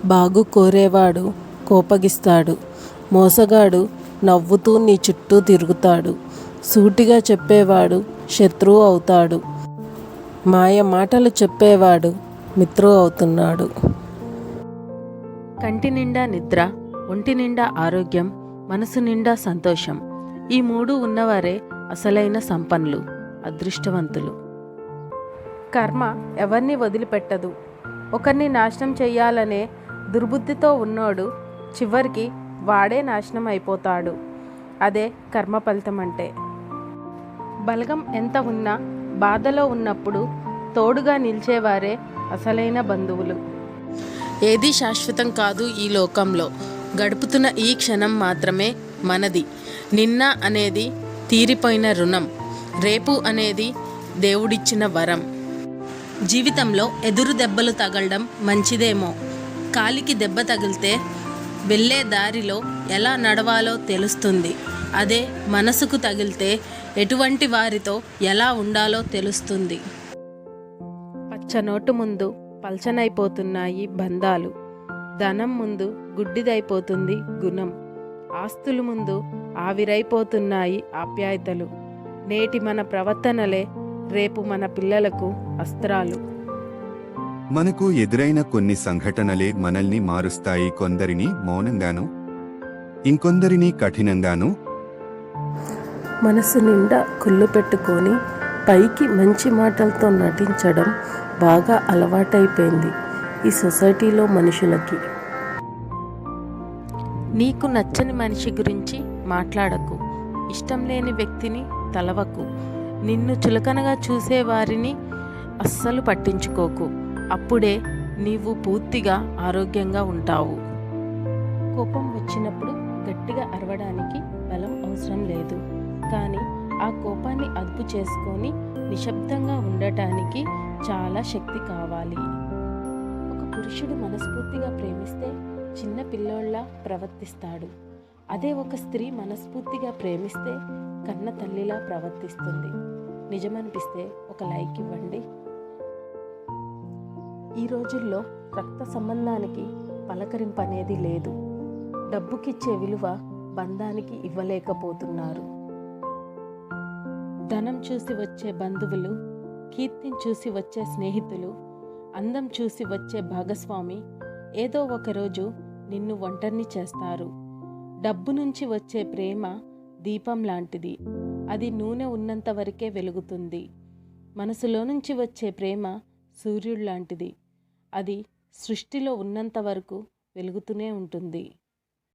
బాగు కోరేవాడు కోపగిస్తాడు. మోసగాడు నవ్వుతూ నీ చుట్టూ తిరుగుతాడు. సూటిగా చెప్పేవాడు శత్రువు అవుతాడు. మాయ మాటలు చెప్పేవాడు మిత్రువు అవుతున్నాడు. కంటి నిండా నిద్ర, ఒంటి నిండా ఆరోగ్యం, మనసు నిండా సంతోషం. ఈ మూడు ఉన్నవారే అసలైన సంపన్నులు, అదృష్టవంతులు. కర్మ ఎవరిని వదిలిపెట్టదు. ఒకరిని నాశనం చెయ్యాలనే దుర్బుద్ధితో ఉన్నోడు చివరికి వాడే నాశనం అయిపోతాడు. అదే కర్మ ఫలితం అంటే. బలగం ఎంత ఉన్నా బాధలో ఉన్నప్పుడు తోడుగా నిలిచేవారే అసలైన బంధువులు. ఏది శాశ్వతం కాదు ఈ లోకంలో. గడుపుతున్న ఈ క్షణం మాత్రమే మనది. నిన్న అనేది తీరిపోయిన రుణం, రేపు అనేది దేవుడిచ్చిన వరం. జీవితంలో ఎదురు దెబ్బలు తగలడం మంచిదేమో. కాలికి దెబ్బ తగిలితే వెళ్ళే దారిలో ఎలా నడవాలో తెలుస్తుంది. అదే మనసుకు తగిలితే ఎటువంటి వారితో ఎలా ఉండాలో తెలుస్తుంది. పచ్చనోటు ముందు పల్చనైపోతున్నాయి బంధాలు. ధనం ముందు గుడ్డిదైపోతుంది గుణం. ఆస్తుల ముందు ఆవిరైపోతున్నాయి ఆప్యాయతలు. నేటి మన ప్రవర్తనలే రేపు మన పిల్లలకు అస్త్రాలు. మనకు ఎదురైన కొన్ని సంఘటనలే మనల్ని మారుస్తాయి. కొందరిని మౌనంగాను, ఇంకొందరిని కఠినంగాను. మనసు నిండా కుళ్ళు పెట్టుకొని పైకి మంచి మాటలతో నటించడం బాగా అలవాటైపోయింది ఈ సొసైటీలో మనుషులకి. నీకు నచ్చని మనిషి గురించి మాట్లాడకు. ఇష్టం లేని వ్యక్తిని తలవకు. నిన్ను చులకనగా చూసేవారిని అస్సలు పట్టించుకోకు. అప్పుడే నీవు పూర్తిగా ఆరోగ్యంగా ఉంటావు. కోపం వచ్చినప్పుడు గట్టిగా అరవడానికి బలం అవసరం లేదు. కానీ ఆ కోపాన్ని అదుపు చేసుకొని నిశ్శబ్దంగా ఉండటానికి చాలా శక్తి కావాలి. ఒక పురుషుడు మనస్ఫూర్తిగా ప్రేమిస్తే చిన్న పిల్లోళ్ళ ప్రవర్తిస్తాడు. అదే ఒక స్త్రీ మనస్ఫూర్తిగా ప్రేమిస్తే కన్న తల్లిలా ప్రవర్తిస్తుంది. నిజమనిపిస్తే ఒక లైక్ ఇవ్వండి. ఈ రోజుల్లో రక్త సంబంధానికి పలకరింపు అనేది లేదు. డబ్బుకిచ్చే విలువ బంధానికి ఇవ్వలేకపోతున్నారు. ధనం చూసి వచ్చే బంధువులు, కీర్తిని చూసి వచ్చే స్నేహితులు, అందం చూసి వచ్చే భాగస్వామి ఏదో ఒకరోజు నిన్ను ఒంటరిని చేస్తారు. డబ్బు నుంచి వచ్చే ప్రేమ దీపం లాంటిది. అది నూనె ఉన్నంత వరకే వెలుగుతుంది. మనసులో నుంచి వచ్చే ప్రేమ సూర్యుడు లాంటిది. అది సృష్టిలో ఉన్నంత వరకు వెలుగుతూనే ఉంటుంది.